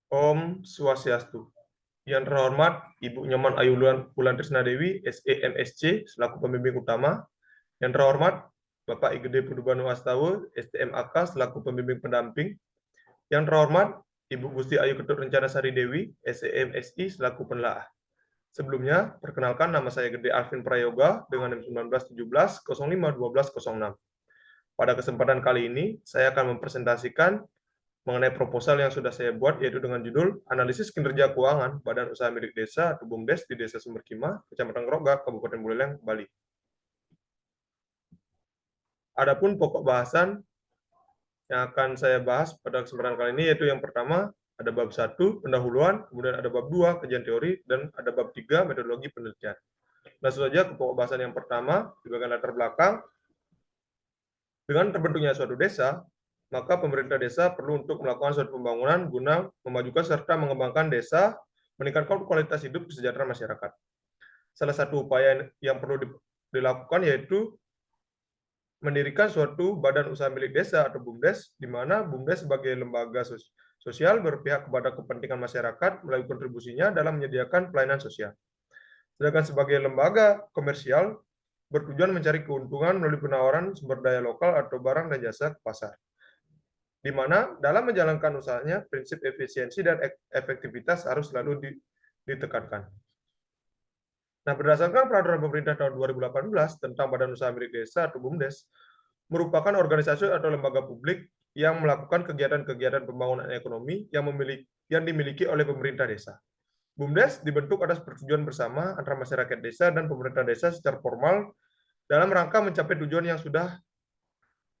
Om Swastiastu. Yang terhormat Ibu Nyoman Ayu Wulan Trisna Dewi, SEMSC, selaku pembimbing utama. Yang terhormat Bapak Igede Pudubanu Astawa, STMAK, selaku pembimbing pendamping. Yang terhormat Ibu Gusti Ayu Ketut Rencana Sari Dewi, SEMSI, selaku penelaah. Sebelumnya, perkenalkan nama saya Gede Alvin Prayoga dengan NIM 1917 05 12 06. Pada kesempatan kali ini, saya akan mempresentasikan mengenai proposal yang sudah saya buat, yaitu dengan judul Analisis Kinerja Keuangan Badan Usaha Milik Desa atau BUMDes di Desa Sumberkima, Kecamatan Grogak, Kabupaten Buleleng, Bali. Adapun pokok bahasan yang akan saya bahas pada kesempatan kali ini, yaitu yang pertama, ada bab 1, pendahuluan, kemudian ada bab 2, kajian teori, dan ada bab 3, metodologi penelitian. Langsung saja ke pokok bahasan yang pertama, di bagian latar belakang. Dengan terbentuknya suatu desa, maka pemerintah desa perlu untuk melakukan suatu pembangunan guna memajukan serta mengembangkan desa, meningkatkan kualitas hidup kesejahteraan masyarakat. Salah satu upaya yang perlu dilakukan yaitu mendirikan suatu badan usaha milik desa atau BUMDes, di mana BUMDes sebagai lembaga sosial berpihak kepada kepentingan masyarakat melalui kontribusinya dalam menyediakan pelayanan sosial. Sedangkan sebagai lembaga komersial, bertujuan mencari keuntungan melalui penawaran sumber daya lokal atau barang dan jasa ke pasar. Di mana dalam menjalankan usahanya, prinsip efisiensi dan efektivitas harus selalu ditekankan. Nah, berdasarkan peraturan pemerintah tahun 2018 tentang Badan Usaha Milik Desa atau BUMDes, merupakan organisasi atau lembaga publik yang melakukan kegiatan-kegiatan pembangunan ekonomi yang dimiliki oleh pemerintah desa. BUMDes dibentuk atas persetujuan bersama antara masyarakat desa dan pemerintah desa secara formal dalam rangka mencapai tujuan yang sudah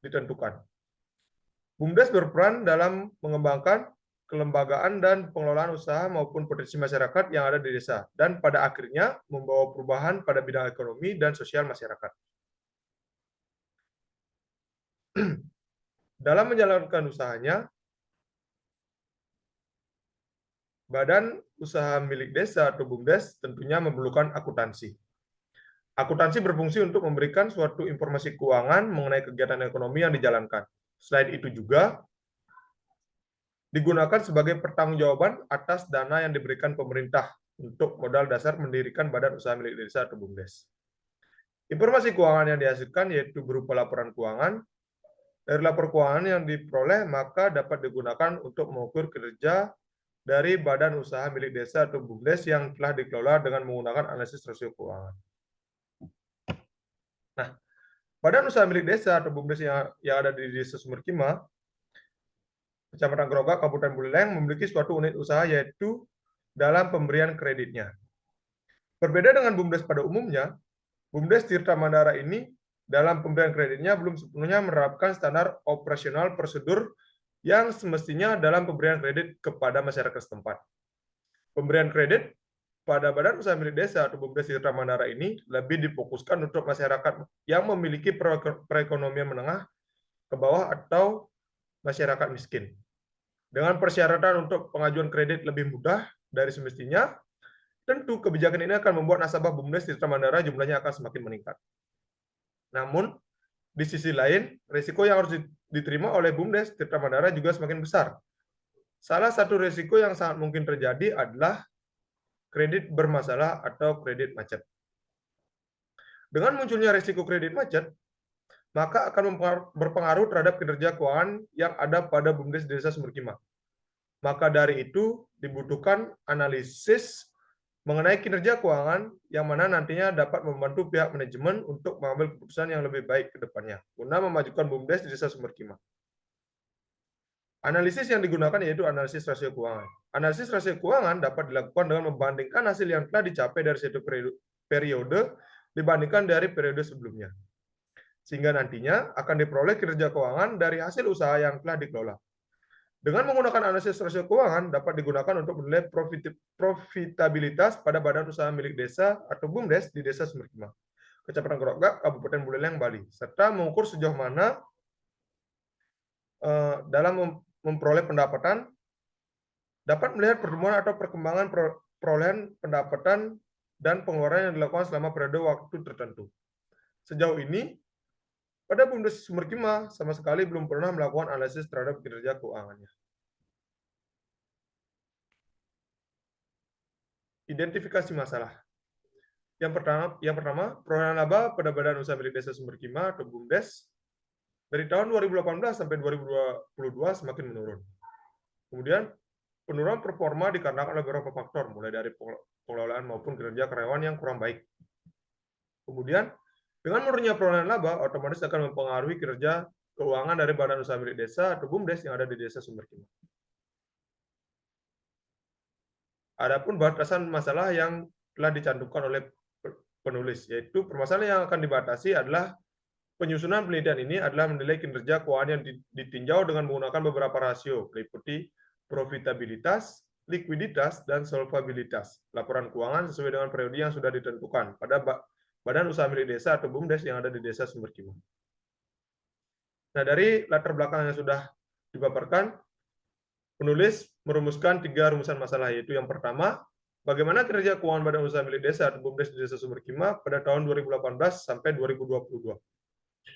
ditentukan. BUMDes berperan dalam mengembangkan kelembagaan dan pengelolaan usaha maupun potensi masyarakat yang ada di desa, dan pada akhirnya membawa perubahan pada bidang ekonomi dan sosial masyarakat. Dalam menjalankan usahanya, Badan Usaha Milik Desa atau BUMDes tentunya memerlukan akuntansi. Akuntansi berfungsi untuk memberikan suatu informasi keuangan mengenai kegiatan ekonomi yang dijalankan. Selain itu juga digunakan sebagai pertanggungjawaban atas dana yang diberikan pemerintah untuk modal dasar mendirikan Badan Usaha Milik Desa atau BUMDes. Informasi keuangan yang dihasilkan yaitu berupa laporan keuangan. Dari lapor keuangan yang diperoleh maka dapat digunakan untuk mengukur kinerja dari Badan Usaha Milik Desa atau BUMDes yang telah dikelola dengan menggunakan analisis rasio keuangan. Nah, Badan Usaha Milik Desa atau BUMDes yang ada di Desa Sumberkima, Kecamatan Grogak, Kabupaten Buleleng, memiliki suatu unit usaha yaitu dalam pemberian kreditnya. Berbeda dengan BUMDes pada umumnya, BUMDes Tirta Mandara ini dalam pemberian kreditnya belum sepenuhnya menerapkan standar operasional prosedur yang semestinya dalam pemberian kredit kepada masyarakat setempat. Pemberian kredit pada Badan Usaha Milik Desa atau BUMDes Tirta Mandara ini lebih difokuskan untuk masyarakat yang memiliki perekonomian menengah ke bawah atau masyarakat miskin. Dengan persyaratan untuk pengajuan kredit lebih mudah dari semestinya, tentu kebijakan ini akan membuat nasabah BUMDes Tirta Mandara jumlahnya akan semakin meningkat. Namun, di sisi lain, risiko yang harus diterima oleh BUMDes Tirta Mandara juga semakin besar. Salah satu risiko yang sangat mungkin terjadi adalah kredit bermasalah atau kredit macet. Dengan munculnya risiko kredit macet, maka akan berpengaruh terhadap kinerja keuangan yang ada pada BUMDes Desa Sumberkima. Maka dari itu dibutuhkan analisis mengenai kinerja keuangan yang mana nantinya dapat membantu pihak manajemen untuk mengambil keputusan yang lebih baik ke depannya guna memajukan BUMDes di Desa Sumberkima. Analisis yang digunakan yaitu analisis rasio keuangan. Analisis rasio keuangan dapat dilakukan dengan membandingkan hasil yang telah dicapai dari satu periode dibandingkan dari periode sebelumnya. Sehingga nantinya akan diperoleh kinerja keuangan dari hasil usaha yang telah dikelola. Dengan menggunakan analisis rasio keuangan dapat digunakan untuk menilai profitabilitas pada Badan Usaha Milik Desa atau BUMDes di Desa Sumberkima, Kecamatan Grogak, Kabupaten Buleleng, Bali, serta mengukur sejauh mana dalam memperoleh pendapatan dapat melihat pertumbuhan atau perkembangan perolehan pendapatan dan pengeluaran yang dilakukan selama periode waktu tertentu. Sejauh ini, pada BUMDes Sumberkima sama sekali belum pernah melakukan analisis terhadap kinerja keuangannya. Identifikasi masalah. Yang pertama, perolehan laba pada Badan Usaha Milik Desa Sumber Kima atau BUMDes dari tahun 2018 sampai 2022 semakin menurun. Kemudian, penurunan performa dikarenakan oleh beberapa faktor, mulai dari pengelolaan maupun kinerja karyawan yang kurang baik. Kemudian, dengan menurunnya perolehan laba, otomatis akan mempengaruhi kinerja keuangan dari Badan Usaha Milik Desa atau BUMDes yang ada di Desa Sumber Kima. Adapun batasan masalah yang telah dicantumkan oleh penulis, yaitu permasalahan yang akan dibatasi adalah penyusunan penelitian ini adalah menilai kinerja keuangan yang ditinjau dengan menggunakan beberapa rasio, meliputi profitabilitas, likuiditas, dan solvabilitas laporan keuangan sesuai dengan periode yang sudah ditentukan pada Badan Usaha Milik Desa atau BUMDes yang ada di Desa Sumber Kima. Nah, dari latar belakang yang sudah dipaparkan, penulis merumuskan 3 rumusan masalah, yaitu yang pertama, bagaimana kinerja keuangan Badan Usaha Milik Desa atau BUMDes di Desa Sumber Kima pada tahun 2018 sampai 2022.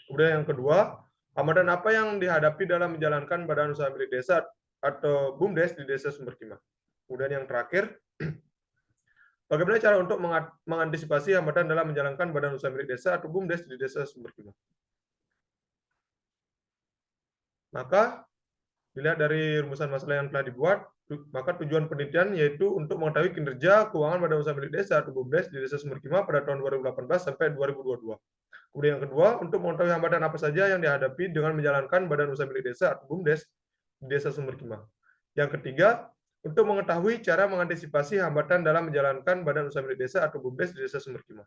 Kemudian yang kedua, hambatan apa yang dihadapi dalam menjalankan Badan Usaha Milik Desa atau BUMDes di Desa Sumber Kima. Kemudian yang terakhir, bagaimana cara untuk mengantisipasi hambatan dalam menjalankan Badan Usaha Milik Desa atau BUMDes di Desa Sumber Kima. Maka, dilihat dari rumusan masalah yang telah dibuat, maka tujuan penelitian yaitu untuk mengetahui kinerja keuangan Badan Usaha Milik Desa atau BUMDes di Desa Sumber Kima pada tahun 2018 sampai 2022. Kemudian yang kedua, untuk mengetahui hambatan apa saja yang dihadapi dengan menjalankan Badan Usaha Milik Desa atau BUMDes di Desa Sumber Kima. Yang ketiga, untuk mengetahui cara mengantisipasi hambatan dalam menjalankan Badan Usaha Milik Desa atau BUMDes di Desa Sumber Kima.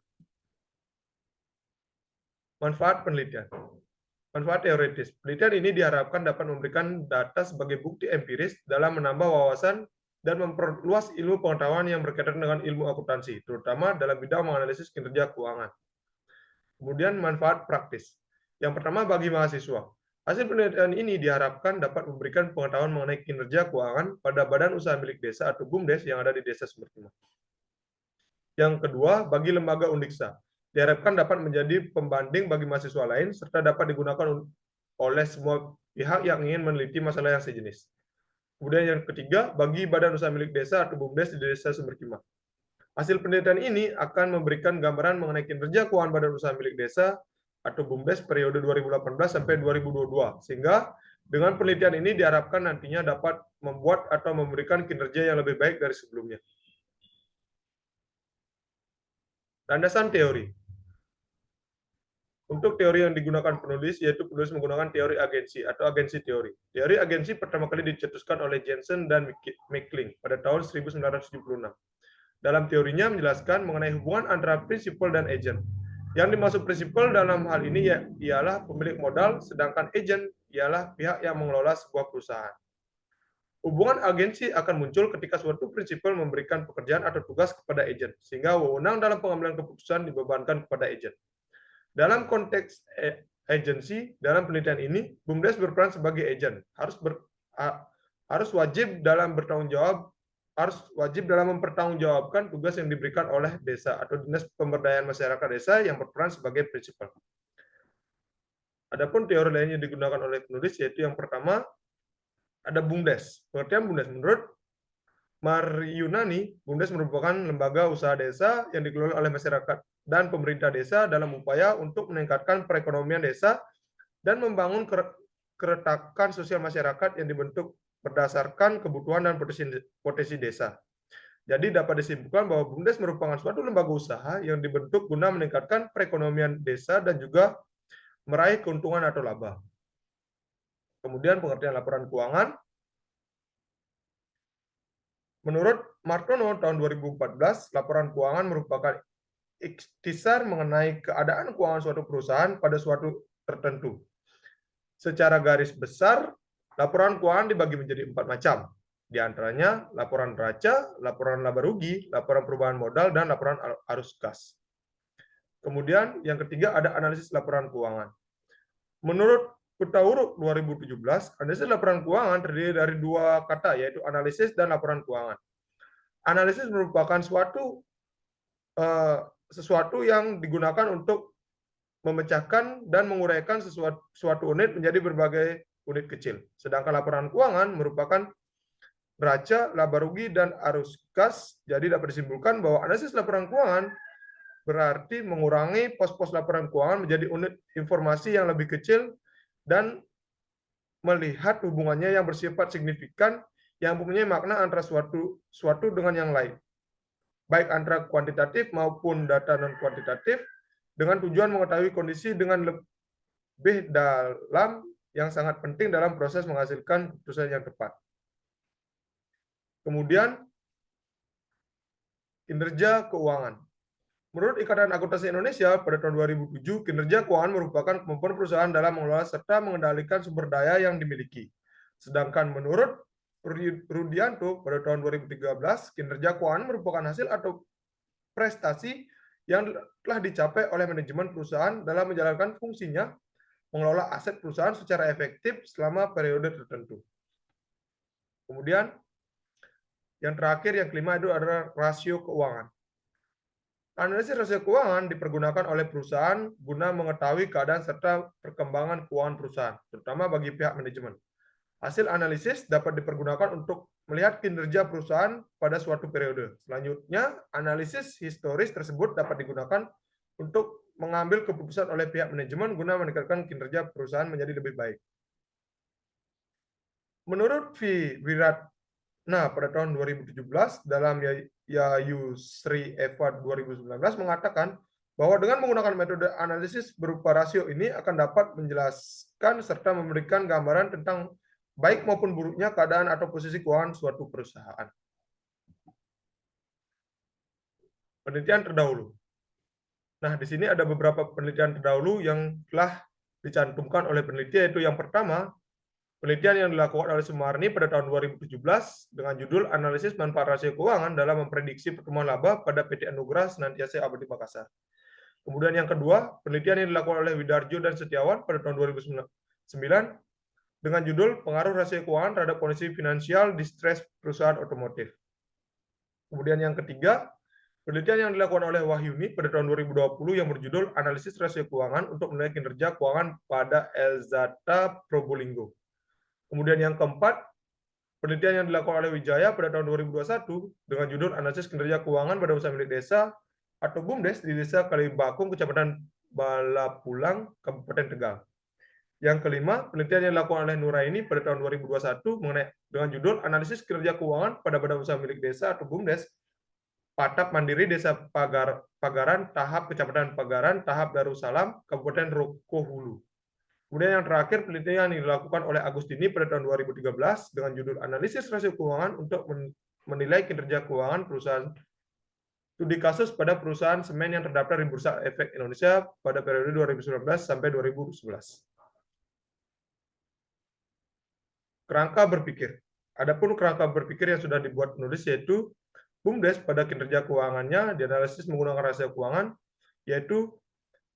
Manfaat penelitian. Manfaat teoritis. Penelitian ini diharapkan dapat memberikan data sebagai bukti empiris dalam menambah wawasan dan memperluas ilmu pengetahuan yang berkaitan dengan ilmu akuntansi, terutama dalam bidang menganalisis kinerja keuangan. Kemudian manfaat praktis. Yang pertama bagi mahasiswa. Hasil penelitian ini diharapkan dapat memberikan pengetahuan mengenai kinerja keuangan pada Badan Usaha Milik Desa atau BUMDes yang ada di Desa Sumber Kima. Yang kedua, bagi lembaga Undiksa. Diharapkan dapat menjadi pembanding bagi mahasiswa lain serta dapat digunakan oleh semua pihak yang ingin meneliti masalah yang sejenis. Kemudian yang ketiga, bagi Badan Usaha Milik Desa atau BUMDes di Desa Sumber Kima. Hasil penelitian ini akan memberikan gambaran mengenai kinerja keuangan Badan Usaha Milik Desa atau BUMDes periode 2018 sampai 2022, sehingga dengan penelitian ini diharapkan nantinya dapat membuat atau memberikan kinerja yang lebih baik dari sebelumnya. Landasan teori. Untuk teori yang digunakan penulis, yaitu penulis menggunakan teori agensi atau agensi teori. Teori agensi pertama kali dicetuskan oleh Jensen dan Meckling pada tahun 1976. Dalam teorinya menjelaskan mengenai hubungan antara prinsipal dan agent. Yang dimaksud prinsipal dalam hal ini ialah pemilik modal, sedangkan agent ialah pihak yang mengelola sebuah perusahaan. Hubungan agensi akan muncul ketika suatu prinsipal memberikan pekerjaan atau tugas kepada agent, sehingga wewenang dalam pengambilan keputusan dibebankan kepada agent. Dalam konteks agensi, dalam penelitian ini, BUMDes berperan sebagai agent, harus wajib dalam mempertanggungjawabkan tugas yang diberikan oleh desa atau Dinas Pemberdayaan Masyarakat Desa yang berperan sebagai prinsipal. Adapun teori lain yang digunakan oleh penulis yaitu yang pertama ada BUMDes. Pengertian BUMDes menurut Maryunani, BUMDes merupakan lembaga usaha desa yang dikelola oleh masyarakat dan pemerintah desa dalam upaya untuk meningkatkan perekonomian desa dan membangun keretakan sosial masyarakat yang dibentuk berdasarkan kebutuhan dan potensi desa. Jadi dapat disimpulkan bahwa BUMDes merupakan suatu lembaga usaha yang dibentuk guna meningkatkan perekonomian desa dan juga meraih keuntungan atau laba. Kemudian pengertian laporan keuangan. Menurut Martono tahun 2014, laporan keuangan merupakan ikhtisar mengenai keadaan keuangan suatu perusahaan pada suatu tertentu. Secara garis besar, laporan keuangan dibagi menjadi 4 macam. Di antaranya laporan neraca, laporan laba rugi, laporan perubahan modal, dan laporan arus kas. Kemudian yang ketiga ada analisis laporan keuangan. Menurut Hutauruk 2017, analisis laporan keuangan terdiri dari 2 kata, yaitu analisis dan laporan keuangan. Analisis merupakan sesuatu yang digunakan untuk memecahkan dan menguraikan suatu unit menjadi berbagai unit kecil. Sedangkan laporan keuangan merupakan neraca, laba rugi, dan arus kas. Jadi dapat disimpulkan bahwa analisis laporan keuangan berarti mengurangi pos-pos laporan keuangan menjadi unit informasi yang lebih kecil dan melihat hubungannya yang bersifat signifikan yang mempunyai makna antara suatu dengan yang lain, baik antara kuantitatif maupun data non-kuantitatif, dengan tujuan mengetahui kondisi dengan lebih dalam yang sangat penting dalam proses menghasilkan keputusan yang tepat. Kemudian, kinerja keuangan. Menurut Ikatan Akuntansi Indonesia, pada tahun 2007, kinerja keuangan merupakan kemampuan perusahaan dalam mengelola serta mengendalikan sumber daya yang dimiliki. Sedangkan menurut Rudianto, pada tahun 2013, kinerja keuangan merupakan hasil atau prestasi yang telah dicapai oleh manajemen perusahaan dalam menjalankan fungsinya mengelola aset perusahaan secara efektif selama periode tertentu. Kemudian, yang terakhir, yang kelima itu adalah rasio keuangan. Analisis rasio keuangan dipergunakan oleh perusahaan guna mengetahui keadaan serta perkembangan keuangan perusahaan, terutama bagi pihak manajemen. Hasil analisis dapat dipergunakan untuk melihat kinerja perusahaan pada suatu periode. Selanjutnya, analisis historis tersebut dapat digunakan untuk mengambil keputusan oleh pihak manajemen guna meningkatkan kinerja perusahaan menjadi lebih baik. Menurut V. Wiratna pada tahun 2017 dalam Yayu Sri Eva 2019 mengatakan bahwa dengan menggunakan metode analisis berupa rasio ini akan dapat menjelaskan serta memberikan gambaran tentang baik maupun buruknya keadaan atau posisi keuangan suatu perusahaan. Penelitian terdahulu. Nah, di sini ada beberapa penelitian terdahulu yang telah dicantumkan oleh peneliti, yaitu yang pertama, penelitian yang dilakukan oleh Sumarni pada tahun 2017 dengan judul Analisis Manfaat Rasio Keuangan dalam Memprediksi Pertumbuhan Laba pada PT Anugrah Senantiasa Abadi Makassar. Kemudian yang kedua, penelitian yang dilakukan oleh Widarjo dan Setiawan pada tahun 2009 dengan judul Pengaruh Rasio Keuangan terhadap Kondisi Finansial Distres Perusahaan Otomotif. Kemudian yang ketiga, penelitian yang dilakukan oleh Wahyuni pada tahun 2020 yang berjudul Analisis Rasio Keuangan untuk menilai kinerja keuangan pada Elzata Probolinggo. Kemudian yang keempat, penelitian yang dilakukan oleh Wijaya pada tahun 2021 dengan judul Analisis Kinerja Keuangan pada Usaha Milik Desa atau BUMDes di Desa Kalibakung, Kecamatan Balapulang, Kabupaten Tegal. Yang kelima, penelitian yang dilakukan oleh Nuraini pada tahun 2021 mengenai dengan judul Analisis Kinerja Keuangan pada Badan Usaha Milik Desa atau BUMDes Patap Mandiri Desa Pagaran, Tahap Kecamatan Pagaran, Tahap Darussalam, Kabupaten Rokohulu. Kemudian yang terakhir, penelitian yang dilakukan oleh Agustini pada tahun 2013 dengan judul Analisis Rasio Keuangan untuk menilai kinerja keuangan perusahaan studi kasus pada perusahaan semen yang terdaftar di Bursa Efek Indonesia pada periode 2019 sampai 2011. Kerangka berpikir. Adapun kerangka berpikir yang sudah dibuat penulis yaitu BUMDes pada kinerja keuangannya dianalisis menggunakan rasio keuangan yaitu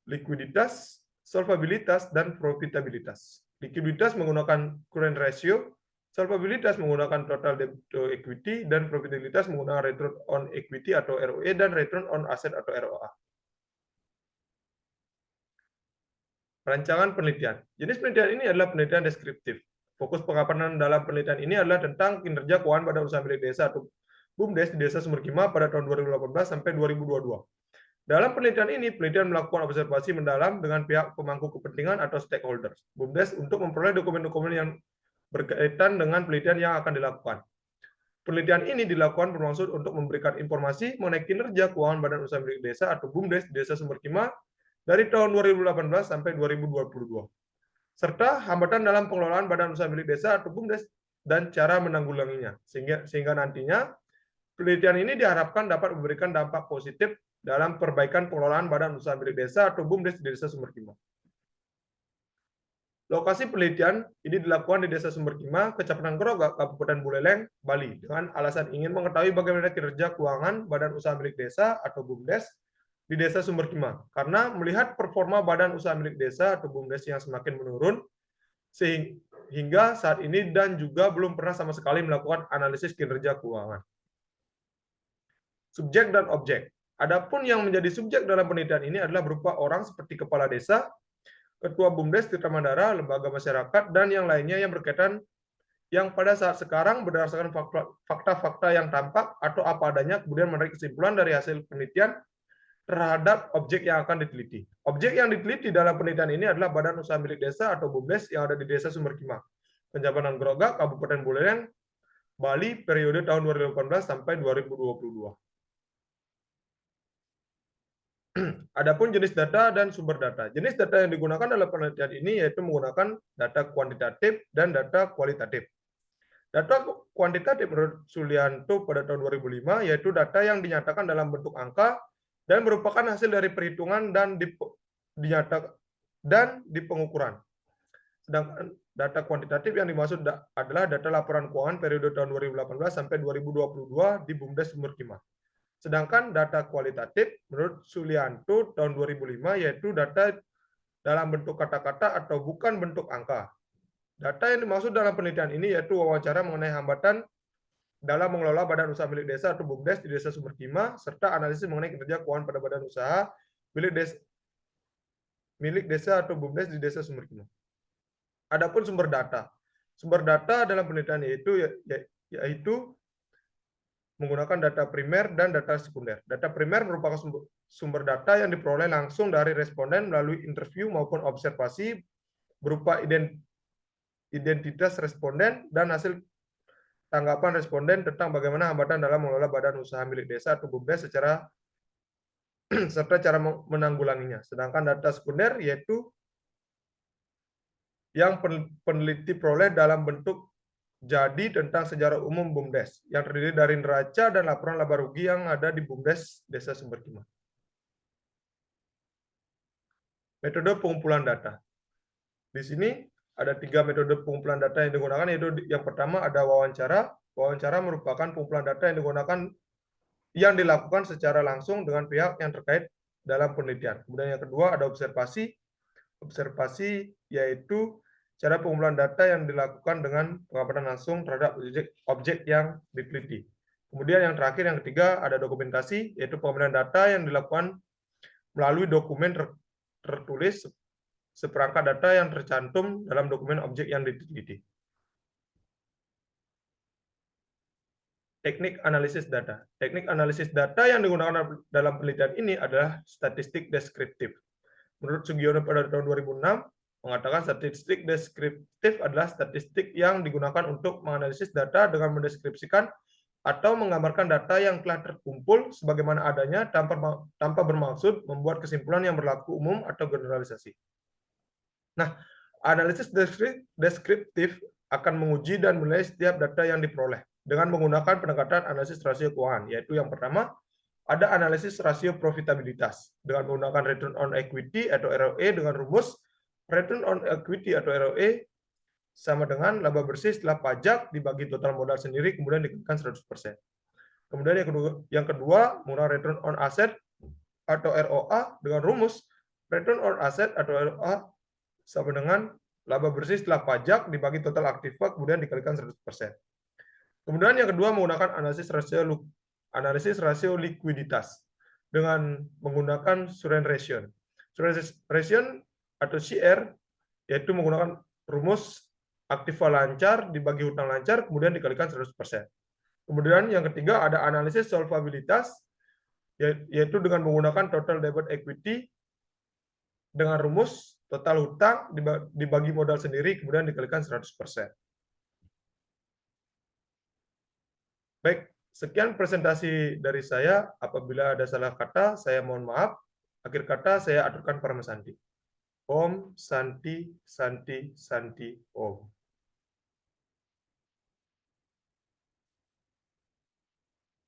likuiditas, solvabilitas, dan profitabilitas. Likuiditas menggunakan current ratio, solvabilitas menggunakan total debt to equity, dan profitabilitas menggunakan return on equity atau ROE dan return on asset atau ROA. Rancangan penelitian. Jenis penelitian ini adalah penelitian deskriptif. Fokus pengamatan dalam penelitian ini adalah tentang kinerja keuangan pada usaha milik desa atau BUMDes di Desa Sumberkima pada tahun 2018 sampai 2022. Dalam penelitian ini, penelitian melakukan observasi mendalam dengan pihak pemangku kepentingan atau stakeholders BUMDes untuk memperoleh dokumen-dokumen yang berkaitan dengan penelitian yang akan dilakukan. Penelitian ini dilakukan bermaksud untuk memberikan informasi mengenai kinerja keuangan Badan Usaha Milik Desa atau BUMDes di Desa Sumberkima dari tahun 2018 sampai 2022, serta hambatan dalam pengelolaan Badan Usaha Milik Desa atau BUMDes dan cara menanggulanginya, sehingga nantinya penelitian ini diharapkan dapat memberikan dampak positif dalam perbaikan pengelolaan Badan Usaha Milik Desa atau BUMDes di Desa Sumberkima. Lokasi penelitian ini dilakukan di Desa Sumberkima, Kecamatan Grogak, Kabupaten Buleleng, Bali, dengan alasan ingin mengetahui bagaimana kinerja keuangan Badan Usaha Milik Desa atau BUMDes di Desa Sumberkima, karena melihat performa Badan Usaha Milik Desa atau BUMDes yang semakin menurun sehingga saat ini dan juga belum pernah sama sekali melakukan analisis kinerja keuangan. Subjek dan objek. Adapun yang menjadi subjek dalam penelitian ini adalah berupa orang seperti kepala desa, ketua BUMDes Tirta Mandara, lembaga masyarakat, dan yang lainnya yang berkaitan yang pada saat sekarang berdasarkan fakta-fakta yang tampak atau apa adanya, kemudian menarik kesimpulan dari hasil penelitian terhadap objek yang akan diteliti. Objek yang diteliti dalam penelitian ini adalah Badan Usaha Milik Desa atau BUMDes yang ada di Desa Sumberkima, Kecamatan Grogak, Kabupaten Buleleng, Bali, periode tahun 2018 sampai 2022. Adapun jenis data dan sumber data. Jenis data yang digunakan dalam penelitian ini yaitu menggunakan data kuantitatif dan data kualitatif. Data kuantitatif menurut Sulianto pada tahun 2005 yaitu data yang dinyatakan dalam bentuk angka dan merupakan hasil dari perhitungan dan di pengukuran. Sedangkan data kuantitatif yang dimaksud adalah data laporan keuangan periode tahun 2018 sampai 2022 di BUMDes Sumberkima. Sedangkan data kualitatif menurut Sulianto tahun 2005 yaitu data dalam bentuk kata-kata atau bukan bentuk angka. Data yang dimaksud dalam penelitian ini yaitu wawancara mengenai hambatan dalam mengelola badan usaha milik desa atau BUMDes di Desa Sumberkima serta analisis mengenai kinerja keuangan pada badan usaha milik desa atau BUMDes di Desa Sumberkima. Adapun sumber data. Sumber data dalam penelitian yaitu menggunakan data primer dan data sekunder. Data primer merupakan sumber data yang diperoleh langsung dari responden melalui interview maupun observasi berupa identitas responden dan hasil tanggapan responden tentang bagaimana hambatan dalam mengelola badan usaha milik desa atau BUMDes serta cara menanggulanginya. Sedangkan data sekunder yaitu yang peneliti peroleh dalam bentuk jadi tentang sejarah umum BUMDes yang terdiri dari neraca dan laporan laba rugi yang ada di BUMDes Desa Sumberkima. Metode pengumpulan data. Di sini ada 3 metode pengumpulan data yang digunakan, yaitu yang pertama ada wawancara. Wawancara merupakan pengumpulan data yang dilakukan secara langsung dengan pihak yang terkait dalam penelitian. Kemudian yang kedua ada observasi. Observasi yaitu cara pengumpulan data yang dilakukan dengan pengamatan langsung terhadap objek yang diteliti. Kemudian yang terakhir, yang ketiga, ada dokumentasi, yaitu pengambilan data yang dilakukan melalui dokumen tertulis seperangkat data yang tercantum dalam dokumen objek yang diteliti. Teknik analisis data. Teknik analisis data yang digunakan dalam penelitian ini adalah statistik deskriptif. Menurut Sugiono pada tahun 2006, mengatakan statistik deskriptif adalah statistik yang digunakan untuk menganalisis data dengan mendeskripsikan atau menggambarkan data yang telah terkumpul sebagaimana adanya tanpa bermaksud membuat kesimpulan yang berlaku umum atau generalisasi. Nah, analisis deskriptif akan menguji dan menilai setiap data yang diperoleh dengan menggunakan pendekatan analisis rasio keuangan, yaitu yang pertama, ada analisis rasio profitabilitas dengan menggunakan return on equity atau ROE dengan rumus return on equity atau ROE sama dengan laba bersih setelah pajak dibagi total modal sendiri kemudian dikalikan 100%. Kemudian yang kedua menggunakan return on asset atau ROA dengan rumus return on asset atau ROA sama dengan laba bersih setelah pajak dibagi total aktiva kemudian dikalikan 100%. Kemudian yang kedua menggunakan analisis rasio likuiditas dengan menggunakan Surrend ratio. Surrend ratio atau CR yaitu menggunakan rumus aktiva lancar dibagi hutang lancar kemudian dikalikan 100%. Kemudian yang ketiga ada analisis solvabilitas yaitu dengan menggunakan total debit equity dengan rumus total hutang dibagi modal sendiri kemudian dikalikan 100%. Baik, sekian presentasi dari saya. Apabila ada salah kata, saya mohon maaf. Akhir kata, saya aturkan Parama Santi. Om Santi Santi Santi Om.